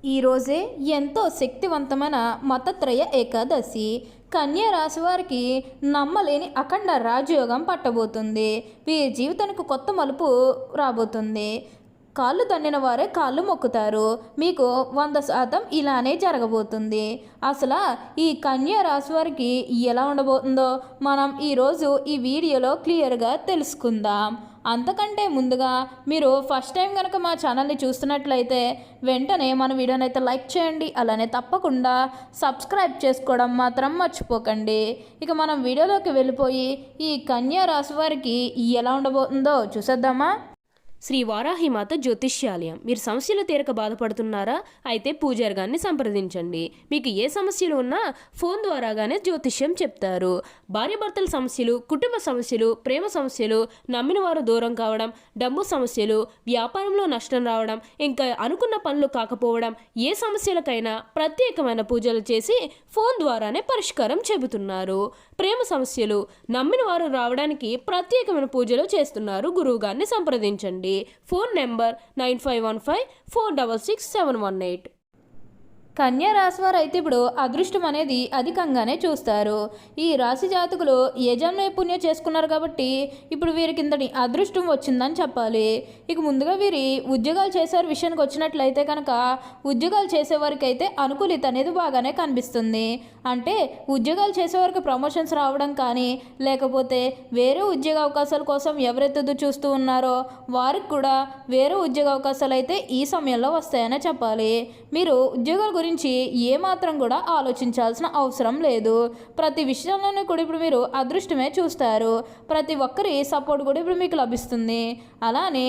ఈరోజే ఎంతో శక్తివంతమైన మతత్రయ ఏకాదశి. కన్యా రాశి వారికి నమ్మలేని అఖండ రాజయోగం పట్టబోతుంది. వీరి జీవితానికి కొత్త మలుపు రాబోతుంది. కాళ్ళు తన్నిన వారే కాళ్ళు మొక్కుతారు. మీకు 100% ఇలానే జరగబోతుంది. అసలు ఈ కన్యా రాశి వారికి ఎలా ఉండబోతుందో మనం ఈరోజు ఈ వీడియోలో క్లియర్గా తెలుసుకుందాం. అంతకంటే ముందుగా మీరు ఫస్ట్ టైం కనుక మా ఛానల్ని చూస్తున్నట్లయితే వెంటనే మన వీడియోని అయితే లైక్ చేయండి. అలానే తప్పకుండా సబ్స్క్రైబ్ చేసుకోవడం మాత్రం మర్చిపోకండి. ఇక మనం వీడియోలోకి వెళ్ళిపోయి ఈ కన్యా రాశి వారికి ఎలా ఉండబోతుందో చూసేద్దామా. శ్రీ వారాహిమాత జ్యోతిష్యాలయం. మీరు సమస్యలు తీరక బాధపడుతున్నారా? అయితే పూజారి గారిని సంప్రదించండి. మీకు ఏ సమస్యలు ఉన్నా ఫోన్ ద్వారాగానే జ్యోతిష్యం చెప్తారు. భార్యాభర్తల సమస్యలు, కుటుంబ సమస్యలు, ప్రేమ సమస్యలు, నమ్మిన వారు దూరం కావడం, డబ్బు సమస్యలు, వ్యాపారంలో నష్టం రావడం, ఇంకా అనుకున్న పనులు కాకపోవడం, ఏ సమస్యలకైనా ప్రత్యేకమైన పూజలు చేసి ఫోన్ ద్వారానే పరిష్కారం చెబుతున్నారు. ప్రేమ సమస్యలు, నమ్మిన వారు రావడానికి ప్రత్యేకమైన పూజలు చేస్తున్నారు. గురువు గారిని సంప్రదించండి. Phone number 9515466718. కన్యా రాశి వారు అయితే ఇప్పుడు అదృష్టం అనేది అధికంగానే చూస్తారు. ఈ రాశి జాతకులు యజం నైపుణ్యం చేసుకున్నారు కాబట్టి ఇప్పుడు వీరికి ఇంతటి అదృష్టం వచ్చిందని చెప్పాలి. ఇక ముందుగా వీరి ఉద్యోగాలు చేసే విషయానికి వచ్చినట్లయితే కనుక ఉద్యోగాలు చేసేవారికి అయితే అనుకూలిత అనేది బాగానే కనిపిస్తుంది. అంటే ఉద్యోగాలు చేసేవారికి ప్రమోషన్స్ రావడం కానీ, లేకపోతే వేరే ఉద్యోగ అవకాశాల కోసం ఎవరైతే చూస్తూ ఉన్నారో వారికి కూడా వేరే ఉద్యోగ అవకాశాలు అయితే ఈ సమయంలో వస్తాయనే చెప్పాలి. మీరు ఉద్యోగాల గురించి ఏమాత్రం కూడా ఆలోచించాల్సిన అవసరం లేదు. ప్రతి విషయంలోనూ కూడా ఇప్పుడు మీరు అదృష్టమే చూస్తారు. ప్రతి ఒక్కరి సపోర్ట్ కూడా ఇప్పుడు మీకు లభిస్తుంది. అలానే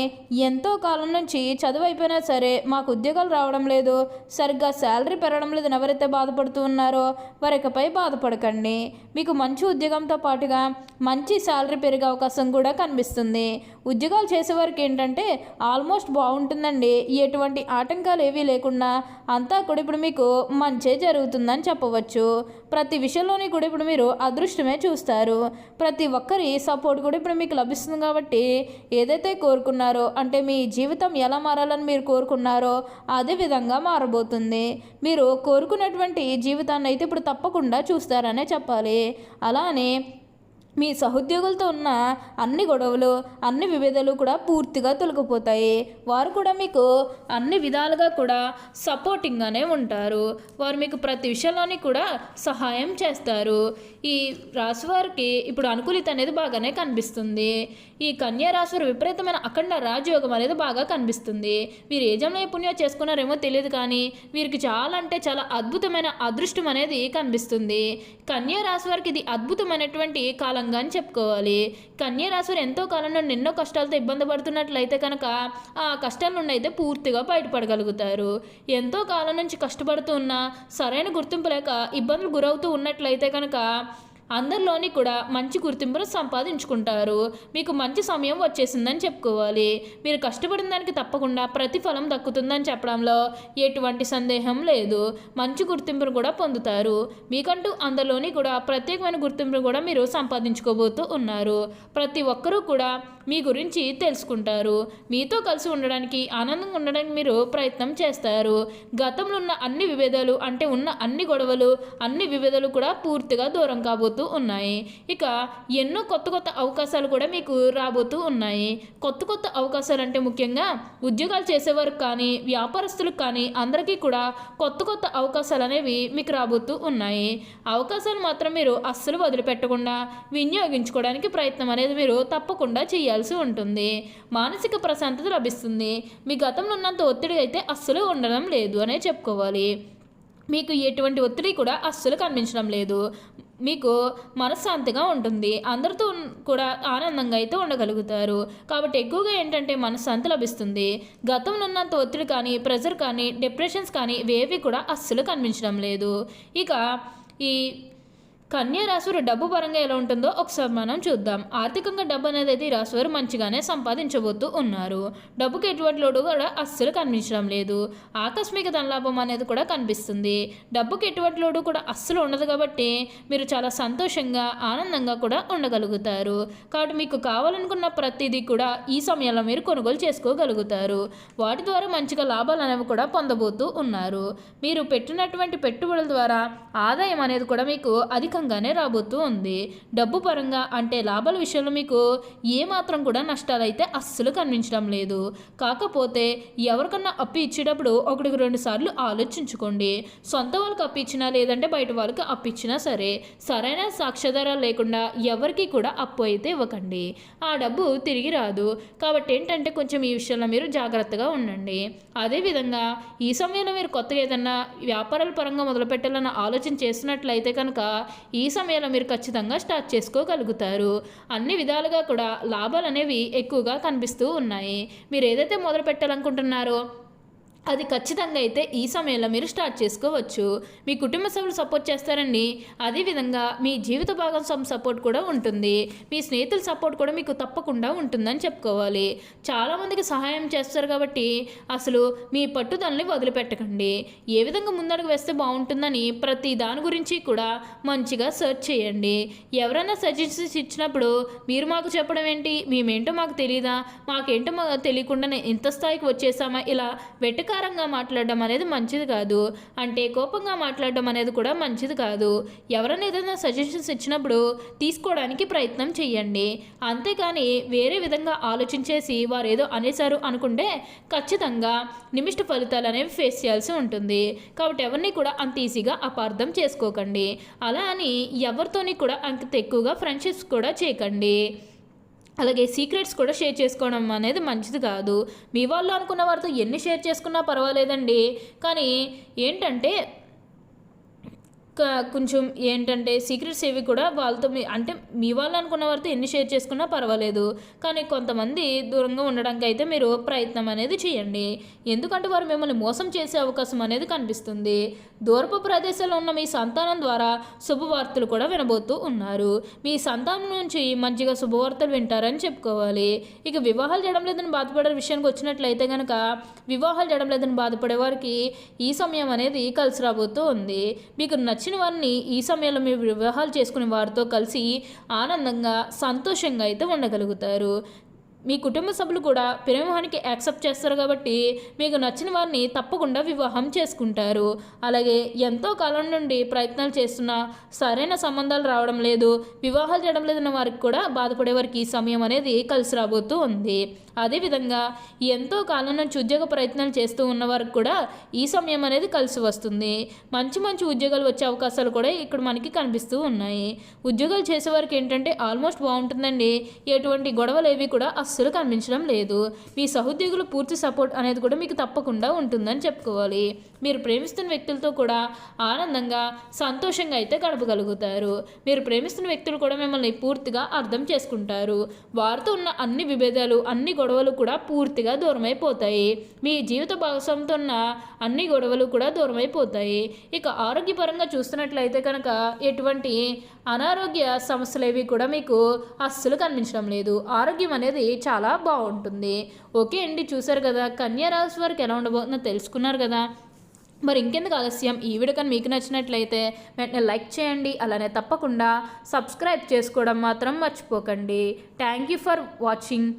ఎంతో కాలం నుంచి చదువు అయిపోయినా సరే మాకు ఉద్యోగాలు రావడం లేదు, సరిగ్గా శాలరీ పెరగడం లేదని ఎవరైతే బాధపడుతూ ఉన్నారో వారికపై బాధపడకండి. మీకు మంచి ఉద్యోగంతో పాటుగా మంచి శాలరీ పెరిగే అవకాశం కూడా కనిపిస్తుంది. ఉద్యోగాలు చేసేవారికి ఏంటంటే ఆల్మోస్ట్ బాగుంటుందండి. ఎటువంటి ఆటంకాలు ఏవీ లేకుండా అంతా కూడా ఇప్పుడు మీకు మంచే జరుగుతుందని చెప్పవచ్చు. ప్రతి విషయంలోని కూడా ఇప్పుడు మీరు అదృష్టమే చూస్తారు. ప్రతి ఒక్కరి సపోర్ట్ కూడా ఇప్పుడు మీకు లభిస్తుంది. కాబట్టి ఏదైతే కోరుకున్నారో, అంటే మీ జీవితం ఎలా మారాలని మీరు కోరుకున్నారో అదే విధంగా మారబోతుంది. మీరు కోరుకున్నటువంటి జీవితాన్ని అయితే ఇప్పుడు తప్పకుండా చూస్తారనే చెప్పాలి. అలానే మీ సహోద్యోగులతో ఉన్న అన్ని గొడవలు, అన్ని విభేదాలు కూడా పూర్తిగా తొలగిపోతాయి. వారు కూడా మీకు అన్ని విధాలుగా కూడా సపోర్టింగ్గానే ఉంటారు. వారు మీకు ప్రతి విషయంలోని కూడా సహాయం చేస్తారు. ఈ రాశి వారికి ఇప్పుడు అనుకూలిత అనేది బాగానే కనిపిస్తుంది. ఈ కన్యా రాశి వారు విపరీతమైన అఖండ రాజయోగం అనేది బాగా కనిపిస్తుంది. వీరు ఏ జన్మ పుణ్యం చేసుకున్నారేమో తెలియదు, కానీ వీరికి చాలా అంటే చాలా అద్భుతమైన అదృష్టం అనేది కనిపిస్తుంది. కన్యా రాశి వారికి ఇది అద్భుతమైనటువంటి కాలంగా అని చెప్పుకోవాలి. కన్యా రాశి వారు ఎంతో కాలం నుండి ఎన్నో కష్టాలతో ఇబ్బంది పడుతున్నట్లయితే కనుక ఆ కష్టాల నుండి అయితే పూర్తిగా బయటపడగలుగుతారు. ఎంతో కాలం నుంచి కష్టపడుతూ ఉన్నా సరైన గుర్తింపు లేక ఇబ్బందులు గురవుతూ ఉన్నట్లయితే కనుక అందరిలోని కూడా మంచి గుర్తింపును సంపాదించుకుంటారు. మీకు మంచి సమయం వచ్చేసిందని చెప్పుకోవాలి. మీరు కష్టపడిన దానికి తప్పకుండా ప్రతిఫలం దక్కుతుందని చెప్పడంలో ఎటువంటి సందేహం లేదు. మంచి గుర్తింపును కూడా పొందుతారు. మీకంటూ అందరిలోని కూడా ప్రత్యేకమైన గుర్తింపును కూడా మీరు సంపాదించుకోబోతూ ఉన్నారు. ప్రతి ఒక్కరూ కూడా మీ గురించి తెలుసుకుంటారు. మీతో కలిసి ఉండడానికి, ఆనందంగా ఉండడానికి మీరు ప్రయత్నం చేస్తారు. గతంలో ఉన్న అన్ని విభేదాలు, అంటే ఉన్న అన్ని గొడవలు, అన్ని విభేదాలు కూడా పూర్తిగా దూరం కాబోతూ ఉన్నాయి. ఇక ఎన్నో కొత్త కొత్త అవకాశాలు కూడా మీకు రాబోతూ ఉన్నాయి. కొత్త కొత్త అవకాశాలు అంటే ముఖ్యంగా ఉద్యోగాలు చేసేవారికి కానీ, వ్యాపారస్తులకు కానీ అందరికీ కూడా కొత్త కొత్త అవకాశాలు అనేవి మీకు రాబోతూ ఉన్నాయి. అవకాశాలు మాత్రం మీరు అస్సలు వదిలిపెట్టకుండా వినియోగించుకోవడానికి ప్రయత్నం అనేది మీరు తప్పకుండా చేయాల్సి ఉంటుంది. మానసిక ప్రశాంతత లభిస్తుంది. మీ గతంలో ఉన్నంత ఒత్తిడి అయితే అస్సలు ఉండడం లేదు అనే చెప్పుకోవాలి. మీకు ఎటువంటి ఒత్తిడి కూడా అస్సలు కనిపించడం లేదు. మీకు మనశ్శాంతిగా ఉంటుంది. అందరితో కూడా ఆనందంగా అయితే ఉండగలుగుతారు. కాబట్టి ఎక్కువగా ఏంటంటే మనశ్శాంతి లభిస్తుంది. గతంలో ఉన్నంత ఒత్తిడి కానీ, ప్రెజర్ కానీ, డిప్రెషన్స్ కానీ ఇవేవి కూడా అస్సలు కనిపించడం లేదు. ఇక ఈ కన్యా రాశివారు డబ్బు పరంగా ఎలా ఉంటుందో ఒకసారి మనం చూద్దాం. ఆర్థికంగా డబ్బు అనేది అయితే ఈ రాశివారు మంచిగానే సంపాదించబోతూ ఉన్నారు. డబ్బుకి ఎటువంటి లోటు కూడా అస్సలు కనిపించడం లేదు. ఆకస్మిక ధనలాభం అనేది కూడా కనిపిస్తుంది. డబ్బుకి ఎటువంటి లోటు కూడా అస్సలు ఉండదు కాబట్టి మీరు చాలా సంతోషంగా ఆనందంగా కూడా ఉండగలుగుతారు. కాబట్టి మీకు కావాలనుకున్న ప్రతిదీ కూడా ఈ సమయంలో మీరు కొనుగోలు చేసుకోగలుగుతారు. వాటి ద్వారా మంచిగా లాభాలు అనేవి కూడా పొందబోతూ ఉన్నారు. మీరు పెట్టినటువంటి పెట్టుబడుల ద్వారా ఆదాయం అనేది కూడా మీకు అధికంగానే రాబోతూ ఉంది. డబ్బు పరంగా అంటే లాభాల విషయంలో మీకు ఏమాత్రం కూడా నష్టాలు అయితే అస్సలు కనిపించడం లేదు. కాకపోతే ఎవరికన్నా అప్పు ఇచ్చేటప్పుడు 1-2 సార్లు ఆలోచించుకోండి. సొంత వాళ్ళకి అప్పు ఇచ్చినా లేదంటే బయట వాళ్ళకి అప్పు ఇచ్చినా సరే సరైన సాక్ష్యాధారాలు లేకుండా ఎవరికి కూడా అప్పు అయితే ఇవ్వకండి. ఆ డబ్బు తిరిగి రాదు. కాబట్టి ఏంటంటే కొంచెం ఈ విషయంలో మీరు జాగ్రత్తగా ఉండండి. అదేవిధంగా ఈ సమయంలో మీరు కొత్తగా ఏదన్నా వ్యాపారాల పరంగా మొదలు పెట్టాలన్న ఆలోచన చేస్తున్నట్లయితే కనుక ఈ సమయంలో మీరు ఖచ్చితంగా స్టార్ట్ చేసుకోగలుగుతారు. అన్ని విధాలుగా కూడా లాభాలు అనేవి ఎక్కువగా కనిపిస్తూ ఉన్నాయి. మీరు ఏదైతే మొదలు పెట్టాలనుకుంటున్నారో అది ఖచ్చితంగా అయితే ఈ సమయంలో మీరు స్టార్ట్ చేసుకోవచ్చు. మీ కుటుంబ సభ్యులు సపోర్ట్ చేస్తారండి. అదేవిధంగా మీ జీవిత భాగస్వామి సపోర్ట్ కూడా ఉంటుంది. మీ స్నేహితుల సపోర్ట్ కూడా మీకు తప్పకుండా ఉంటుందని చెప్పుకోవాలి. చాలామందికి సహాయం చేస్తారు కాబట్టి అసలు మీ పట్టుదలని వదిలిపెట్టకండి. ఏ విధంగా ముందడుగు వేస్తే బాగుంటుందని ప్రతి దాని గురించి కూడా మంచిగా సెర్చ్ చేయండి. ఎవరైనా సజెషన్స్ ఇచ్చినప్పుడు మీరు మాకు చెప్పడం ఏంటి, మేమేంటో మాకు తెలియదా, మాకేంటో మాకు తెలియకుండానే ఇంత స్థాయికి వచ్చేసామా, ఇలా వెటకారంగా మాట్లాడడం అనేది మంచిది కాదు. అంటే కోపంగా మాట్లాడడం అనేది కూడా మంచిది కాదు. ఎవరైనా ఏదైనా సజెషన్స్ ఇచ్చినప్పుడు తీసుకోవడానికి ప్రయత్నం చేయండి. అంతేకాని వేరే విధంగా ఆలోచించేసి వారు ఏదో అనేసారు అనుకుంటే ఖచ్చితంగా నిమిష్ట ఫలితాలు అనేవి ఫేస్ చేయాల్సి ఉంటుంది. కాబట్టి ఎవరిని కూడా అంత ఈజీగా అపార్థం చేసుకోకండి. అలా అని ఎవరితోని కూడా అంత ఎక్కువగా ఫ్రెండ్షిప్స్ కూడా చేయకండి. అలాగే సీక్రెట్స్ కూడా షేర్ చేసుకోవడం అనేది మంచిది కాదు. మీ వాళ్ళు అనుకున్న వారితో ఎన్ని షేర్ చేసుకున్నా పర్వాలేదండి. కానీ ఏంటంటే కొంచెం ఏంటంటే సీక్రెట్స్ ఏవి కూడా వాళ్ళతో అంటే మీ వాళ్ళు అనుకున్న వారితో ఎన్ని షేర్ చేసుకున్నా పర్వాలేదు. కానీ కొంతమంది దూరంగా ఉండడానికి అయితే మీరు ప్రయత్నం అనేది చేయండి. ఎందుకంటే వారు మిమ్మల్ని మోసం చేసే అవకాశం అనేది కనిపిస్తుంది. దూరపు ప్రదేశాల్లో ఉన్న మీ సంతానం ద్వారా శుభవార్తలు కూడా వినబోతూ ఉన్నారు. మీ సంతానం నుంచి మంచిగా శుభవార్తలు వింటారని చెప్పుకోవాలి. ఇక వివాహాలు చేయడం లేదని బాధపడే విషయానికి వచ్చినట్లయితే కనుక వివాహాలు చేయడం లేదని బాధపడే వారికి ఈ సమయం అనేది కలిసి రాబోతూ ఉంది. మీకు నచ్చిన వారిని ఈ సమయంలో మీరు వివాహాలు చేసుకునే వారితో కలిసి ఆనందంగా సంతోషంగా అయితే ఉండగలుగుతారు. మీ కుటుంబ సభ్యులు కూడా ప్రేమహానికి యాక్సెప్ట్ చేస్తారు కాబట్టి మీకు నచ్చిన వారిని తప్పకుండా వివాహం చేసుకుంటారు. అలాగే ఎంతో కాలం నుండి ప్రయత్నాలు చేస్తున్నా సరైన సంబంధాలు రావడం లేదు, వివాహాలు చేయడం లేదన్న వారికి కూడా బాధపడే వారికి ఈ సమయం అనేది కలిసి రాబోతూ ఉంది. అదేవిధంగా ఎంతో కాలం నుంచి ఉద్యోగ ప్రయత్నాలు చేస్తూ ఉన్న వారికి కూడా ఈ సమయం అనేది కలిసి వస్తుంది. మంచి మంచి ఉద్యోగాలు వచ్చే అవకాశాలు కూడా ఇక్కడ మనకి కనిపిస్తూ ఉన్నాయి. ఉద్యోగాలు చేసేవారికి ఏంటంటే ఆల్మోస్ట్ బాగుంటుందండి. ఎటువంటి గొడవలు ఏవి కూడా అస్సలు కనిపించడం లేదు. మీ సహోద్యోగులు పూర్తి సపోర్ట్ అనేది కూడా మీకు తప్పకుండా ఉంటుందని చెప్పుకోవాలి. మీరు ప్రేమిస్తున్న వ్యక్తులతో కూడా ఆనందంగా సంతోషంగా అయితే గడపగలుగుతారు. మీరు ప్రేమిస్తున్న వ్యక్తులు కూడా మిమ్మల్ని పూర్తిగా అర్థం చేసుకుంటారు. వారితో ఉన్న అన్ని విభేదాలు అన్ని గొడవలు కూడా పూర్తిగా దూరమైపోతాయి. మీ జీవిత భాగస్వామితో ఉన్న అన్ని గొడవలు కూడా దూరమైపోతాయి. ఇక ఆరోగ్యపరంగా చూస్తున్నట్లయితే కనుక ఎటువంటి అనారోగ్య సమస్యలు ఏవి కూడా మీకు అస్సలు కనిపించడం లేదు. ఆరోగ్యం అనేది చాలా బాగుంటుంది. ఓకే అండి, చూసారు కదా కన్యా రాశి వారికి ఎలా ఉండబోతుందో తెలుసుకున్నారు కదా. మరి ఇంకెందుకు ఆలస్యం, ఈ వీడియో కానీ మీకు నచ్చినట్లయితే వెంటనే లైక్ చేయండి. అలానే తప్పకుండా సబ్స్క్రైబ్ చేసుకోవడం మాత్రం మర్చిపోకండి. Thank you for watching.